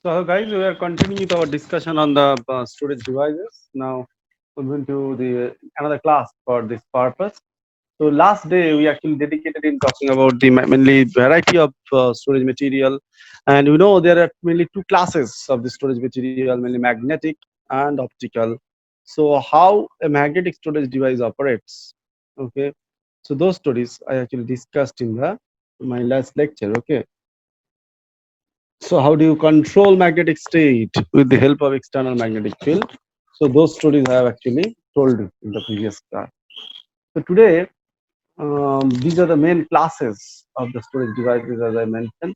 So, guys, we are continuing with our discussion on the storage devices. Now, we're going to the another class for this purpose. So, last day we actually dedicated in talking about the mainly variety of storage material, and you know there are mainly two classes of the storage material, mainly magnetic and optical. So, how a magnetic storage device operates? Okay, so those stories I actually discussed in the my last lecture. Okay. So how do you control magnetic state with the help of external magnetic field? So those stories I have actually told you in the previous class. So today, these are the main classes of the storage devices as I mentioned.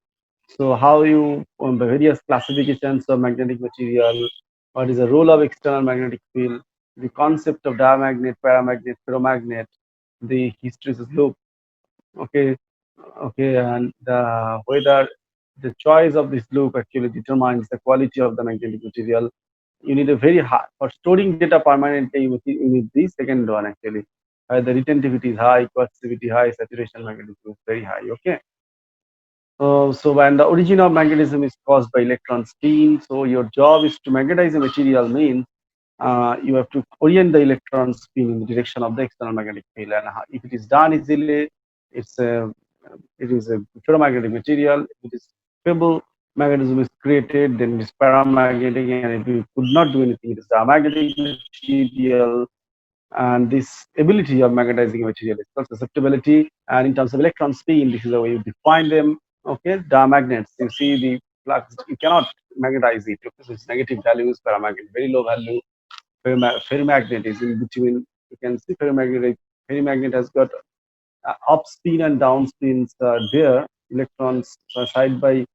So how you the various classifications of magnetic material, what is the role of external magnetic field, the concept of diamagnet, paramagnet, ferromagnet, the hysteresis loop, okay, okay, and whether the choice of this loop actually determines the quality of the magnetic material. You need a very high for storing data permanently. You need the second one actually. The retentivity is high, coercivity high, saturation magnetism is very high. Okay. So when the origin of magnetism is caused by electron spin, so your job is to magnetize a material means you have to orient the electron spin in the direction of the external magnetic field. And if it is done easily, it's a it is a ferromagnetic material. If it is feeble magnetism is created, then it is paramagnetic, and if you could not do anything, it is diamagnetic material. And this ability of magnetizing a material is called susceptibility. And in terms of electron spin, this is the way you define them. Okay, diamagnets. You see the flux, you cannot magnetize it. Okay, so its negative value is paramagnet, very low value. Ferromagnet is in between. You can see ferromagnet has got up spin and down spins are there. Electrons side by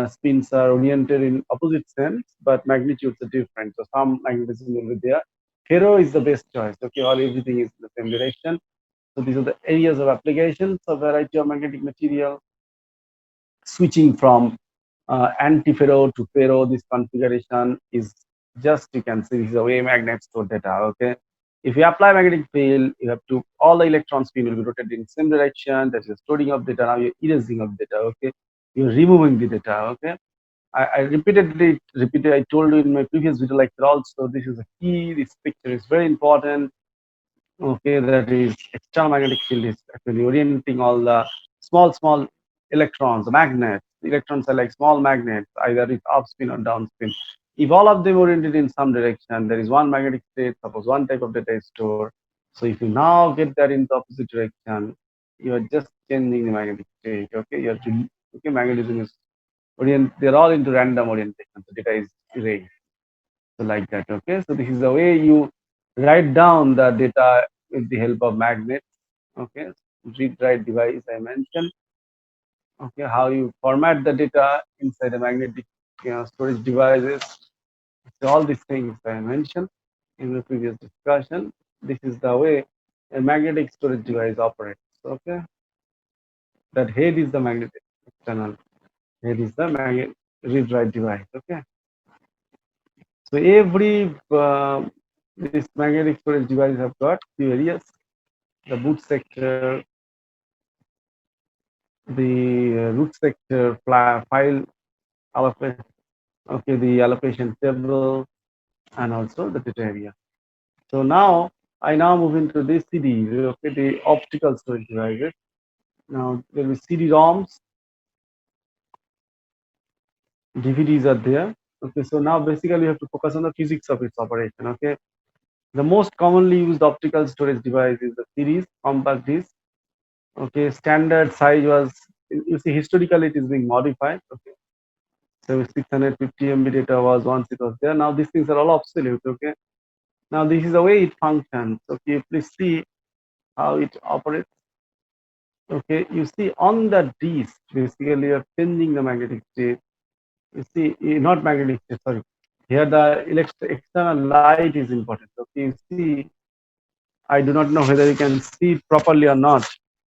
spins are oriented in opposite sense, but magnitudes are different. So some magnetism will be there. Ferro is the best choice. Okay, all everything is in the same direction. So these are the areas of applications of variety of magnetic material. Switching from antiferro to ferro, this configuration is just, you can see, this is the way magnets store data. Okay, if you apply magnetic field, you have to, all the electron spin will be rotated in same direction. That is storing of data. Now you're erasing of data. Okay, you're removing the data. Okay, I repeated, I told you in my previous video lecture also, this is a key. This picture is very important. Okay, that is external magnetic field is actually orienting all the small electrons, magnets. Electrons are like small magnets, either it's up spin or down spin. If all of them oriented in some direction, there is one magnetic state, suppose one type of data is stored. So if you now get that in the opposite direction, you are just changing the magnetic state. Okay, you have to, okay, magnetism is they're all into random orientation. So data is erased. So like that. Okay, so this is the way you write down the data with the help of magnets. Okay, read write device I mentioned. Okay, how you format the data inside the magnetic storage devices. So all these things I mentioned in the previous discussion. This is the way a magnetic storage device operates. Okay, that head is the magnetic external. Head is the magnet read write device. Okay, so every this magnetic storage device have got few areas: the boot sector, the root sector, file allocation, okay, the allocation table, and also the data area. So now I now move into the CD, okay, the optical storage devices. Now there will be CD-ROMs, DVDs are there. Okay, so now basically you have to focus on the physics of its operation. Okay, the most commonly used optical storage device is the series compact disc. Okay, standard size was, you see, historically it is being modified. Okay, so 650 MB data was once it was there. Now these things are all obsolete. Okay, now this is the way it functions. Okay, please see how it operates. Okay, you see on the disk, basically you're changing the magnetic state. You see, not magnetic state, sorry. Here the external light is important. Okay, you see, I do not know whether you can see it properly or not.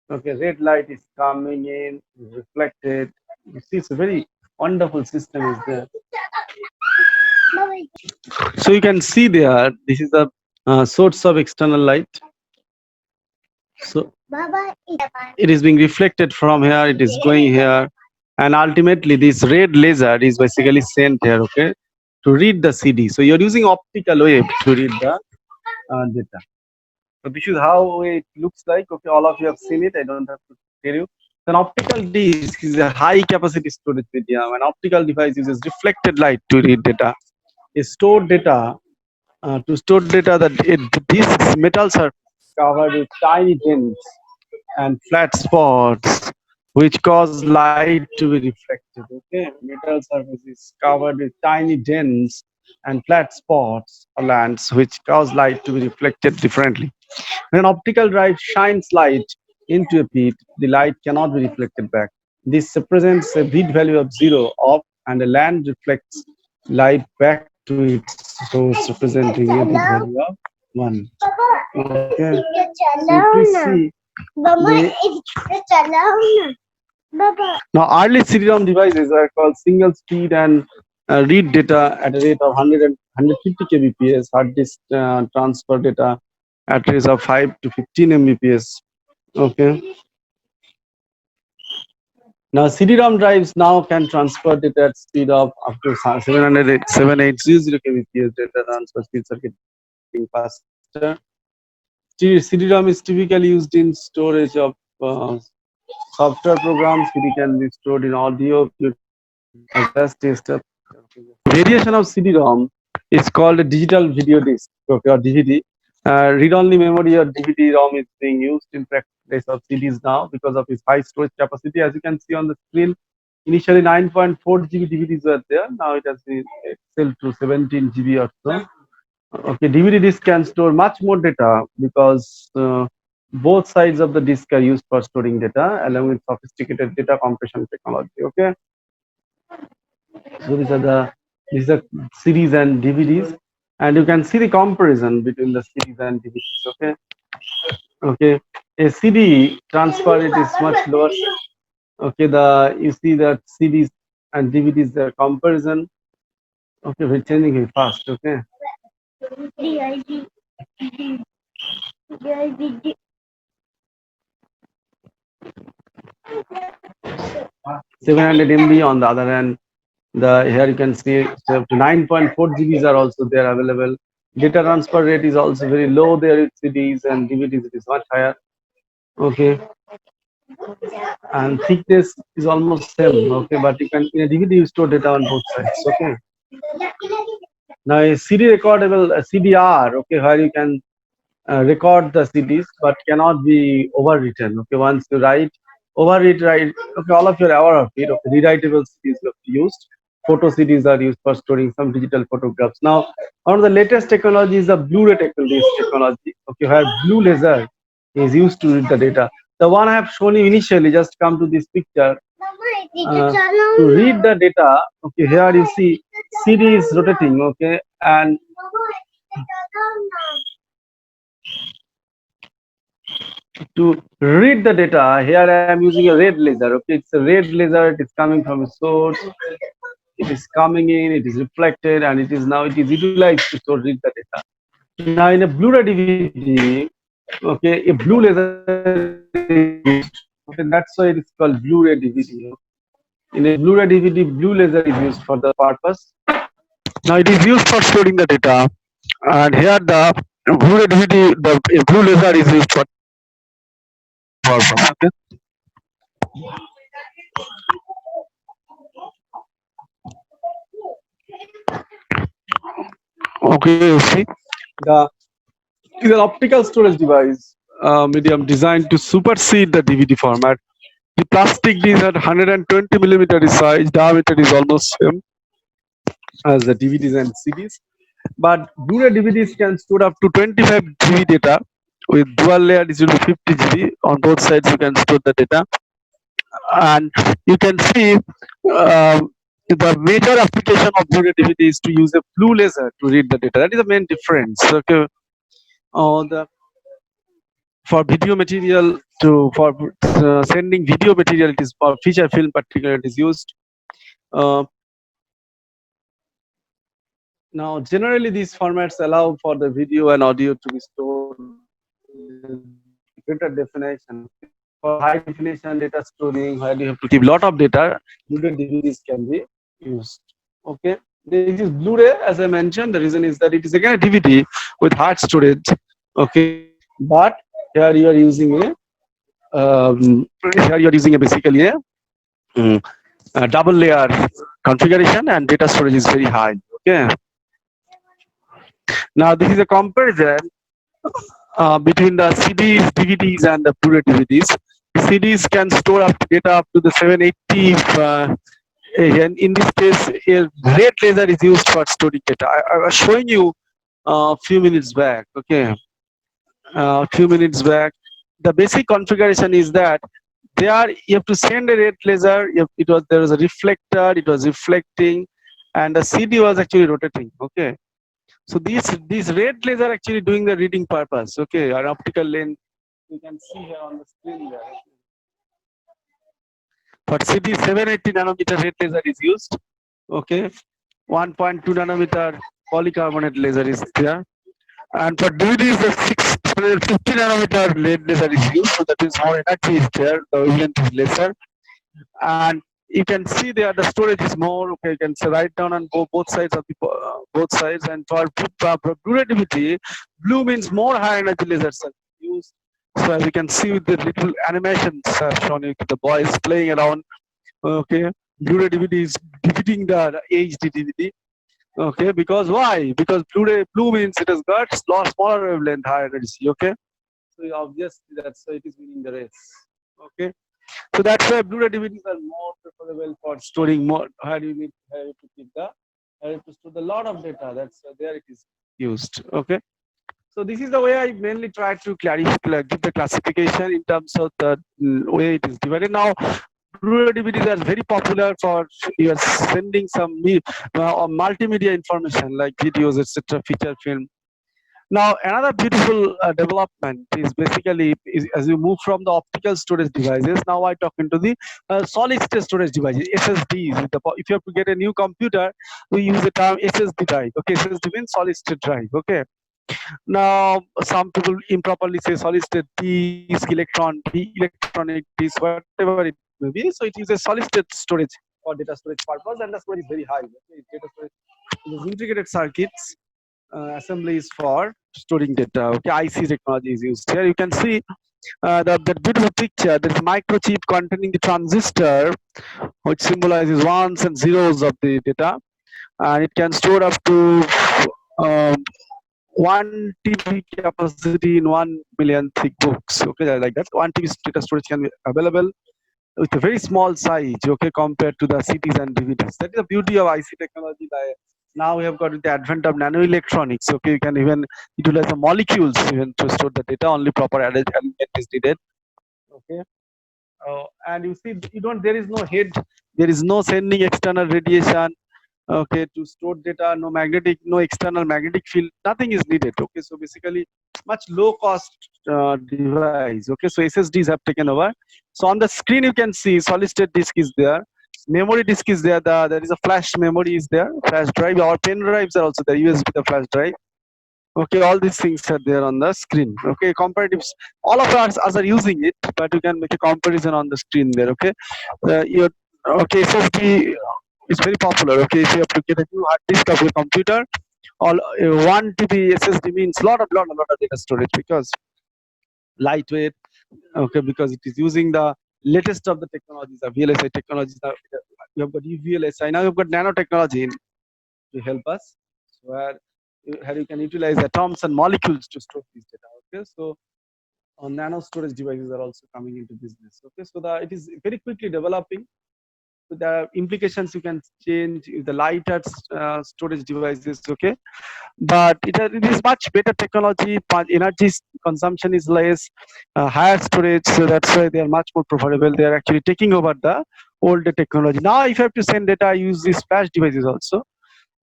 Okay, red light is coming in, reflected. You see, it's a very wonderful system is there. So you can see there, this is the source of external light. So it is being reflected from here, it is going here. and ultimately this red laser is basically sent here, okay, to read the CD. So you're using optical wave to read the data. So this is how it looks like. Okay, all of you have seen it. I don't have to tell you. An optical disk is a high capacity storage medium. An optical device uses reflected light to read data. A stored data to store data that disk's metal surface covered with tiny dents and flat spots which cause light to be reflected. Okay, metal surface is covered with tiny dents and flat spots or lands which cause light to be reflected differently. When an optical drive shines light into a bit, the light cannot be reflected back. This represents a bit value of 0 off, and a land reflects light back to its source, representing a bit value of 1. Okay. So please see now early CD-ROM devices are called single speed and read data at a rate of 100 and 150 kbps. Hard disk transfer data at rates of 5 to 15 mbps. Okay. Now CD-ROM drives now can transfer data at speed of up to 7800 kbps. Data transfer speeds are getting faster. CD-ROM is typically used in storage of software programs. CD can be stored in audio, just desktop. Variation of CD-ROM is called a digital video disc, okay, or DVD. Read-only memory or DVD-ROM is being used in place of CDs now because of its high storage capacity. As you can see on the screen, initially 9.4 GB DVDs were there. Now it has been excelled to 17 GB or so. Okay, DVD disc can store much more data because both sides of the disk are used for storing data along with sophisticated data compression technology. Okay, so these are CDs and DVDs, and you can see the comparison between the CDs and DVDs. Okay, okay, a CD transfer rate is much lower. Okay, you see that CDs and DVDs, the comparison. Okay, we're changing it fast. Okay. 700 MB on the other hand. Here you can see up to 9.4 GBs are also there available. Data transfer rate is also very low there with CDs, and DVDs it is much higher. Okay, and thickness is almost same. Okay, but you can in a DVD you store data on both sides. Okay. Now a CD recordable, a CDR. Okay, where you can record the CDs but cannot be overwritten. Okay, once you write, overwrite, write. Okay, all of you are aware of it. Okay, rewritable CDs are used. Photo CDs are used for storing some digital photographs. Now, one of the latest technologies is the Blu-ray technology. Okay, where blue laser is used to read the data. The one I have shown you initially, just come to this picture. To read the data, okay, here you see CD is rotating, okay, and to read the data, here I am using a red laser. Okay, it's a red laser. It is coming from a source. It is coming in. It is reflected, and it is utilized to read the data. Now, in a Blu-ray DVD, okay, a blue laser is used. Okay, that's why it is called Blu-ray DVD. In a Blu-ray DVD, blue laser is used for the purpose. Now, it is used for storing the data, and here the Blu-ray DVD, the blue laser is used for purpose. Okay. Okay, you see, the is an optical storage device medium designed to supersede the DVD format. The plastic disc at 120 millimeter is size, diameter is almost same as the DVDs and CDs. But Blu-ray DVDs can store up to 25 GB data with dual layer digital 50 GB. On both sides, you can store the data, and you can see the major application of Blu-ray DVD is to use a blue laser to read the data. That is the main difference. Okay, the for video material for sending video material, it is for feature film particularly it is used. Uh, Now, generally, these formats allow for the video and audio to be stored in greater definition for for high definition data storing, where you have to keep lot of data, Blu-ray DVDs can be used. Okay, this is Blu-ray, as I mentioned. The reason is that it is again a DVD with hard storage. Okay, but here you are using basically mm, a double layer configuration, and data storage is very high. Okay, now this is a comparison between the CDs, DVDs, and the Blu-ray DVDs. CDs can store up data up to the 780. And in this case, a red laser is used for storing data. I was showing you a few minutes back. Okay, a few minutes back. The basic configuration is that there you have to send a red laser. There was a reflector. It was reflecting, and the CD was actually rotating. Okay, so these red laser actually doing the reading purpose. Okay, an optical lens you can see here on the screen there. For CD 780 nanometer red laser is used. Okay, 1.2 nanometer polycarbonate laser is there, and for DVDs the 650 nanometer red laser is used. So that is more energy is there. The wavelength is lesser, and you can see there the storage is more. Okay, you can say write down on both sides of the both sides. And for Blu-ray DVD, blue means more high energy lasers are used. So as you can see with the little animations shown, the boys playing around. Okay, Blu-ray DVD is defeating the HD DVD. Okay, because why? Because Blu-ray blue means it has got smaller wavelength, higher energy. Okay, so obviously that's why it is winning the race. Okay. So that's why Blu-ray DVDs are more preferable for storing more. How do you need to keep the to store the lot of data? That's there it is used. Okay. So this is the way I mainly try to clarify, give the classification in terms of the way it is divided. Now, Blu-ray DVDs are very popular for you are sending some multimedia information like videos, etc., feature film. Now, another beautiful development is basically as you move from the optical storage devices. Now, I talk into the solid state storage devices, SSDs. If you have to get a new computer, we use the term SSD drive. Okay, SSD means solid state drive. Okay. Now, some people improperly say solid state disk, electronic disk, whatever it may be. So, it uses solid state storage for data storage purpose, and the storage is very high. Okay, data storage is integrated circuits assemblies for storing data. Okay, IC technology is used here. You can see that beautiful picture. There is a microchip containing the transistor, which symbolizes ones and zeros of the data, and it can store up to um, 1 TB capacity in 1 million thick books. Okay, like that. 1 TB data storage can be available with a very small size. Okay, compared to the CDs and DVDs. That is the beauty of IC technology. Now we have got the advent of nanoelectronics. Okay, you can even utilize the molecules even to store the data. Only proper element is needed. Okay, and you see, there is no head, there is no sending external radiation. Okay, to store data, no external magnetic field, nothing is needed. Okay, so basically much low cost device. Okay, so SSDs have taken over. So on the screen you can see solid state disk is there, memory disk is there, there is a flash memory is there, flash drive, our pen drives are also there, USB, the flash drive. Okay, all these things are there on the screen. Okay, comparatives, all of us are using it, but you can make a comparison on the screen there. Okay, your okay, SSD is very popular. Okay, if you have to get a new hard disk of your computer, all 1 TB SSD means lot of data storage, because lightweight. Okay, because it is using the latest of the technologies, the VLSI technologies. You have got UVLSI, now you've got nanotechnology to help us. So where you can utilize atoms and molecules to store these data. Okay, so nano storage devices are also coming into business. Okay, so it is very quickly developing. So the implications you can change the lighter storage devices. Okay, but it is much better technology. Energy consumption is less, higher storage. So that's why they are much more preferable. They are actually taking over the older technology. Now, if you have to send data, use these flash devices also.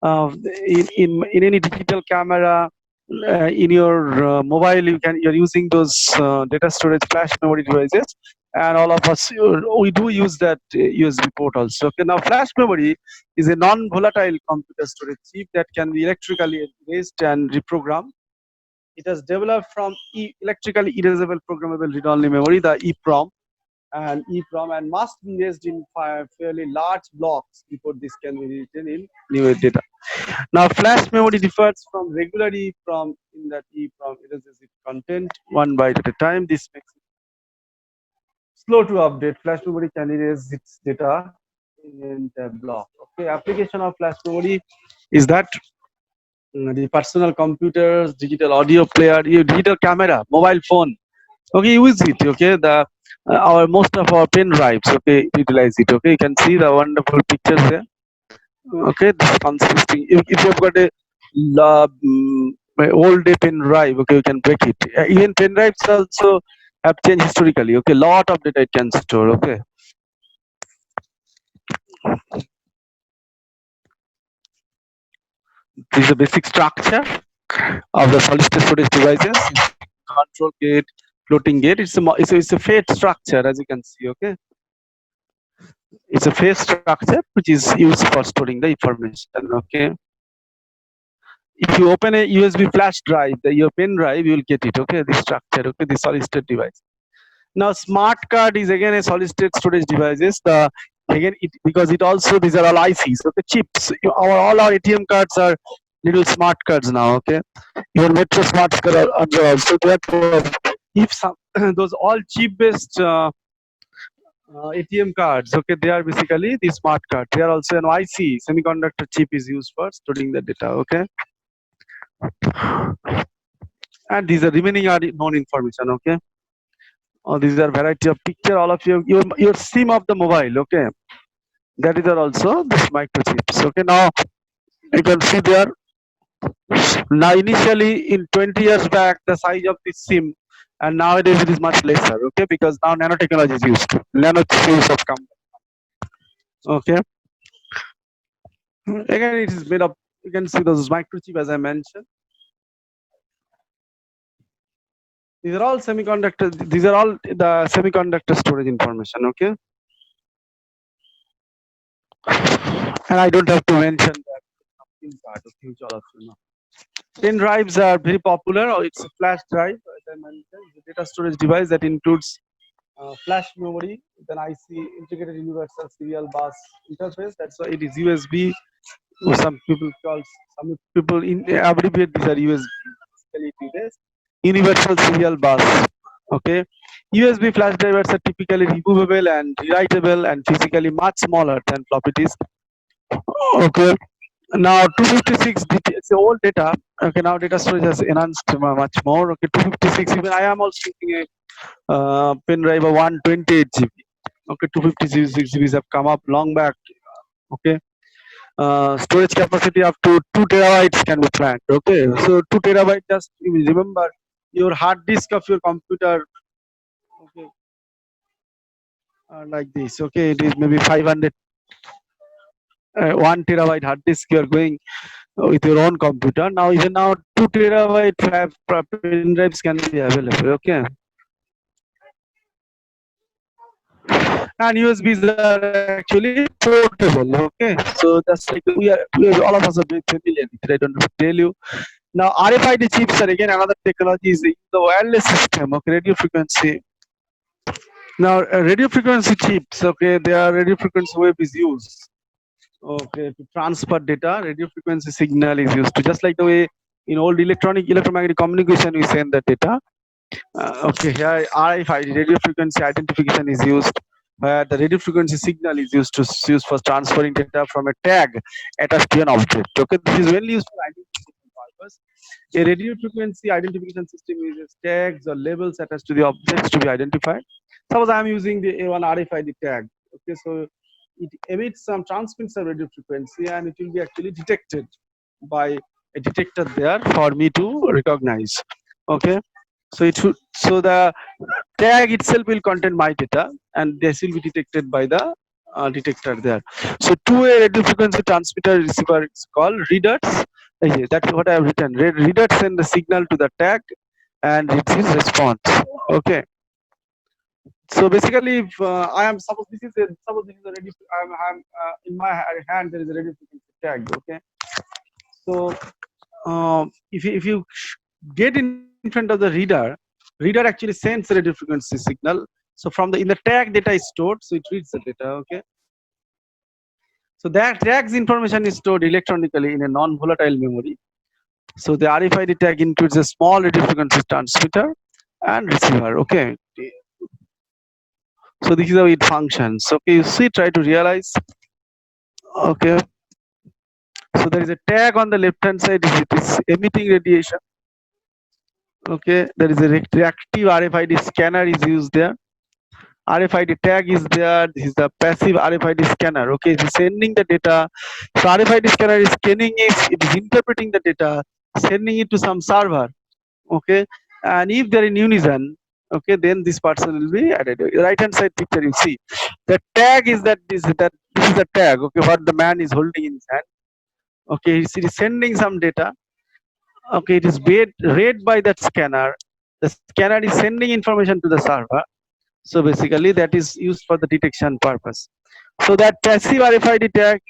In any digital camera, in your mobile, you're using those data storage flash memory devices, and all of us we do use that USB port also. Okay, now flash memory is a non-volatile computer storage chip that can be electrically erased and reprogrammed. It has developed from electrically erasable programmable read-only memory, the EEPROM. and EEPROM, and must be raised in fairly large blocks before this can be written in new data. Now, flash memory differs from regular EEPROM in that EEPROM erases its content one byte at a time. This makes it slow to update. Flash memory can erase its data in a block. Okay, application of flash memory is that the personal computers, digital audio player, digital camera, mobile phone. Okay, use it. Okay, the our most of our pen drives. Okay, utilize it. Okay, you can see the wonderful pictures there. Okay, this consisting. If you've got a old day pen drive, okay, you can break it. Even pen drives also have changed historically. Okay, lot of data it can store. Okay, this is a basic structure of the solid state storage devices. Control gate, floating gate. It's a fate structure, as you can see. Okay, it's a phase structure which is used for storing the information. Okay, if you open a USB flash drive, your pen drive, you will get it. Okay, this structure. Okay, the solid state device. Now, smart card is again a solid state storage devices. Again, because it also, these are all ICs. Okay, chips. All our ATM cards are little smart cards now. Okay, even Metro smart card are also there. If some those all chip based ATM cards, okay, they are basically the smart card. They are also an IC semiconductor chip is used for storing the data. Okay, and these are remaining are known information. Okay, these are variety of picture. All of your SIM of the mobile. Okay, that is also this microchips. Okay, now you can see there. Now initially in 20 years back, the size of this SIM, and nowadays it is much lesser. Okay, because now nanotechnology is used. Nano chips have come. Okay. Again, it is made of, you can see those microchip as I mentioned. These are all semiconductor, these are all the semiconductor storage information, okay? And I don't have to mention that part of which all of you know. Pen drives are very popular, or it's a flash drive, as I mentioned, the data storage device that includes flash memory, then IC, integrated universal serial bus interface. That's why it is USB. Some people in abbreviate these are USB. Universal serial bus. Okay, USB flash drivers are typically removable and rewritable and physically much smaller than floppy disk. Okay, now 256 it's the old data. Okay, now data storage has enhanced much more. Okay, 256. Even I am also using a pen drive of 128 GB. Okay, 256 GBs have come up long back. Okay, storage capacity up to 2 terabytes can be planned. Okay, so 2 terabyte, just remember your hard disk of your computer. Okay, like this. Okay, it is maybe 500 1 terabyte hard disk you are going with your own computer. Now even now 2 terabyte pen drives can be available. Okay, and USBs are actually portable. Okay, so that's like we are all of us are very familiar with it. I don't have to tell you. Now RFID chips are again another technology is the wireless system. Okay, radio frequency. Now radio frequency chips. Okay, their radio frequency wave is used. Okay, to transfer data, radio frequency signal is used to, just like the way in old electromagnetic communication we send the data. Okay, here RFID, radio frequency identification is used, where the radio frequency signal is used for transferring data from a tag attached to an object. Okay, this is mainly used for identification purpose. A radio frequency identification system uses tags or labels attached to the objects to be identified. Suppose I am using the A1 RFID tag. Okay, so it emits some transmits of radio frequency, and it will be actually detected by a detector there for me to recognize. Okay, so the tag itself will contain my data, and this will be detected by the detector there. So two-way radio frequency transmitter receiver is called readers. That's what I have written. Readers send the signal to the tag and receives response. Okay. So basically, if I am suppose this is a radio, I'm in my hand there is a radio frequency tag. Okay. So if you get in front of the reader actually sends a radio frequency signal. So from the in the tag data is stored, so it reads the data. Okay. So that tag's information is stored electronically in a non-volatile memory. So the RFID tag includes a small radio frequency transmitter and receiver. Okay. So this is how it functions. Okay, you see, try to realize. Okay. So there is a tag on the left hand side. It is emitting radiation. Okay. There is a reactive RFID scanner is used there. RFID tag is there. This is the passive RFID scanner. Okay, it is sending the data. So RFID scanner is scanning it is interpreting the data, sending it to some server. Okay, and if they're in unison, okay, then this person will be added. Right hand side picture you see. The tag is this is the tag. Okay, what the man is holding in his hand. Okay, it is sending some data. Okay, it is read by that scanner. The scanner is sending information to the server. So basically that is used for the detection purpose. So that passive RFID tag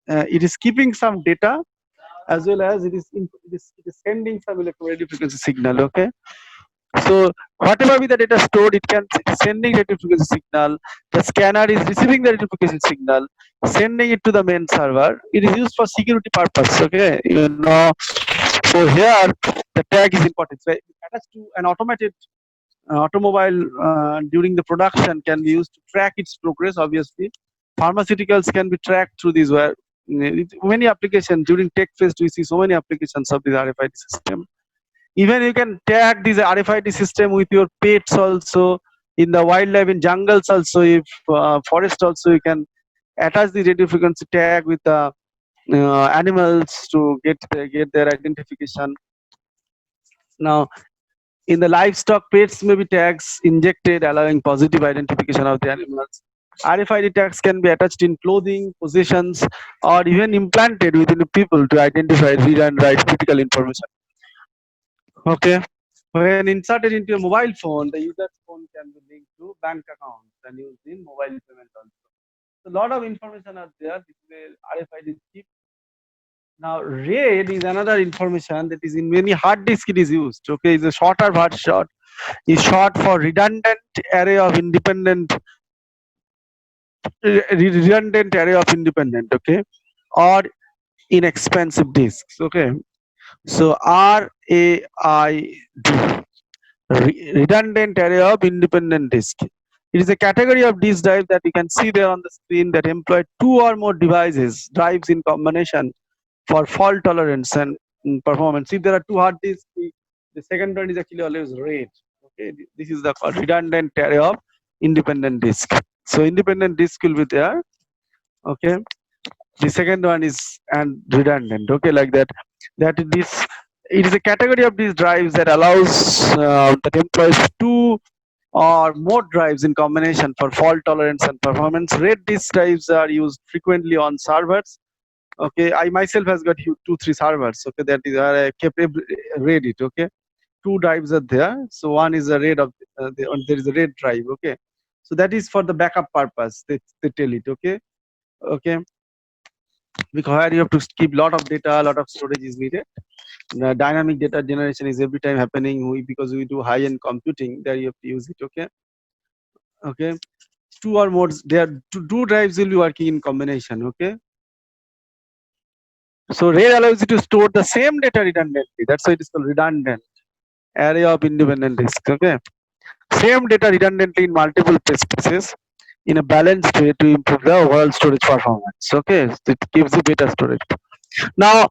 it is keeping some data as well as it is sending some electromagnetic frequency signal. Okay. So whatever be the data stored, it is sending radio frequency signal. The scanner is receiving the radio frequency signal, sending it to the main server. It is used for security purpose. Okay, you know. So here the tag is important. So attached to an automated automobile during the production can be used to track its progress. Obviously, pharmaceuticals can be tracked through these where many applications during tech fest we see so many applications of this RFID system. Even you can tag this RFID system with your pets also in the wildlife in jungles also. If forest also you can attach the radio frequency tag with the animals to get their identification. Now in the livestock, pets may be tags injected, allowing positive identification of the animals. RFID tags can be attached in clothing, possessions, or even implanted within the people to identify, read, and write critical information. Okay. When inserted into a mobile phone, the user's phone can be linked to bank accounts and used in mobile payment also. So a lot of information are there. This is a RFID chip. Now, RAID is another information that is in many hard disk it is used. Okay, it's a shorter version is short for redundant array of independent okay, or inexpensive disks. Okay, so RAID, redundant array of independent disk. It is a category of disk drive that you can see there on the screen that employ two or more drives in combination for fault tolerance and performance. If there are two hard disks, the second one is actually always RAID. Okay, this is the redundant array of independent disk. So independent disk will be there. Okay, the second one is and redundant. Okay, like that. This it is a category of these drives that allows that employs two or more drives in combination for fault tolerance and performance. RAID disk drives are used frequently on servers. Okay, I myself has got 2-3 servers. Okay, that is I kept RAID it. Okay, two drives are there. So one is a RAID of there is a RAID drive. Okay, so that is for the backup purpose. They tell it. Okay, okay, because you have to keep lot of data, a lot of storage is needed. The dynamic data generation is every time happening. Because we do high end computing, there you have to use it. Okay, okay, two or more. There two drives will be working in combination. Okay. So RAID allows you to store the same data redundantly. That's why it is called redundant array of independent disks. Okay, same data redundantly in multiple spaces in a balanced way to improve the overall storage performance. Okay, so it gives you better storage. Now,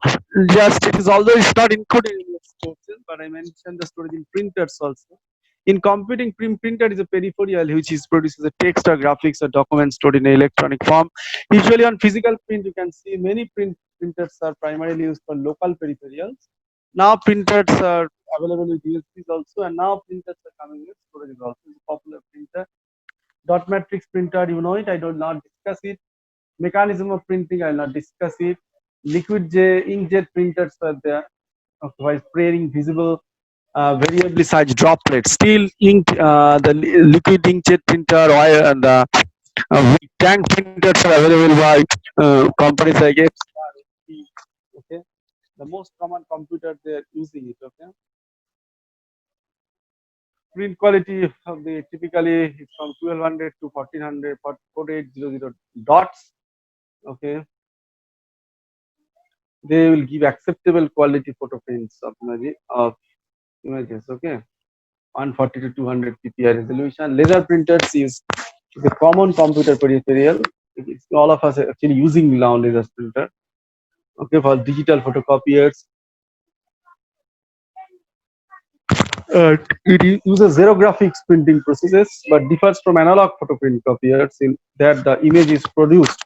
just it is although it's not included in this courses, but I mentioned the storage in printers also. In computing, printer is a peripheral which is produces a text or graphics or documents stored in an electronic form. Usually on physical print, you can see many printers are primarily used for local peripherals. Now printers are available with USBs also, and now printers are coming with storage also. It's a popular printer. Dot matrix printer, you know it. I do not discuss it. Mechanism of printing, I will not discuss it. Liquid inkjet printers are there. Okay, while spraying visible variably sized droplets. Still ink, the liquid inkjet printer, oil, and tank printers are available by companies like HP. Okay, the most common computer they are using it. Okay, print quality of the typically is from 1200 to 1400 4800 dots. Okay, they will give acceptable quality photo prints of images. Okay, 140 to 200 ppi resolution. Laser printers is a common computer peripheral. All of us are actually using now laser printer. Okay, for digital photocopiers, it uses zero graphics printing processes, but differs from analog photoprint copiers in that the image is produced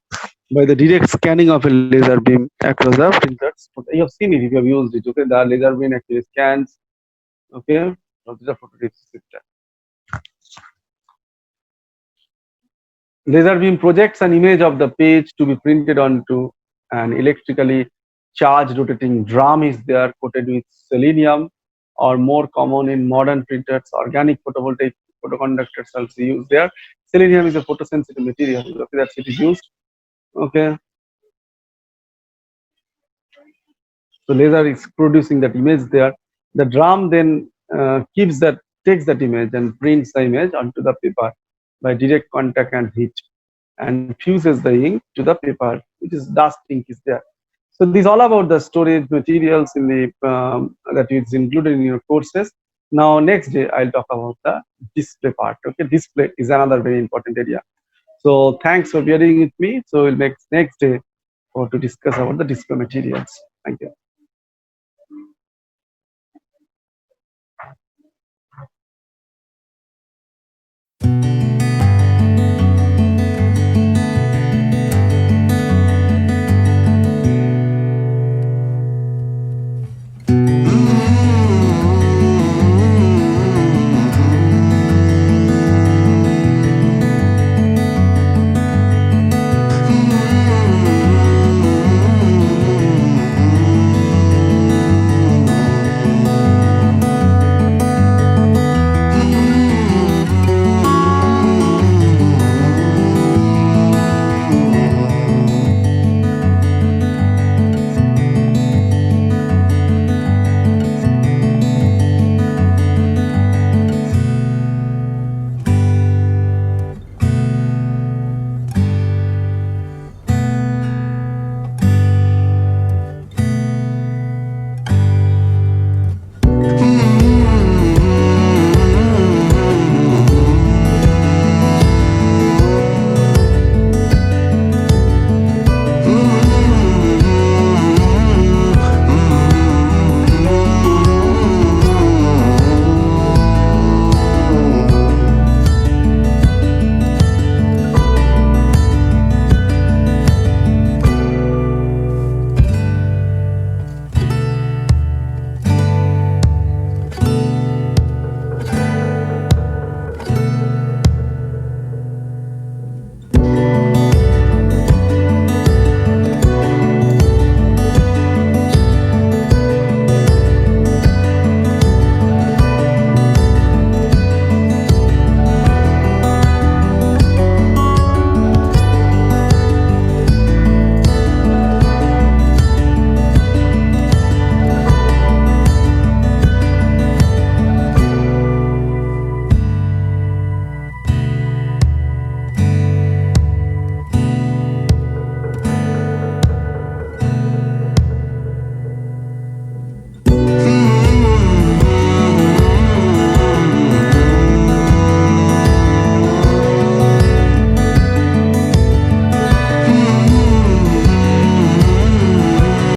by the direct scanning of a laser beam across the printers. You have seen it if you have used it. Okay, the laser beam actually scans. Okay, of the photoreceptor system. Laser beam projects an image of the page to be printed onto an electrically charged rotating drum is there coated with selenium, or more common in modern printers, organic photovoltaic photoconductors also used there. Selenium is a photosensitive material. Okay, that's it is used. Okay, so laser is producing that image there. The drum then takes that image and prints the image onto the paper by direct contact and heat, and fuses the ink to the paper, which is dust ink is there. So this is all about the storage materials in the that is included in your courses. Now next day I'll talk about the display part. Okay, display is another very important area. So thanks for bearing with me. So we'll next day for to discuss about the display materials. Thank you.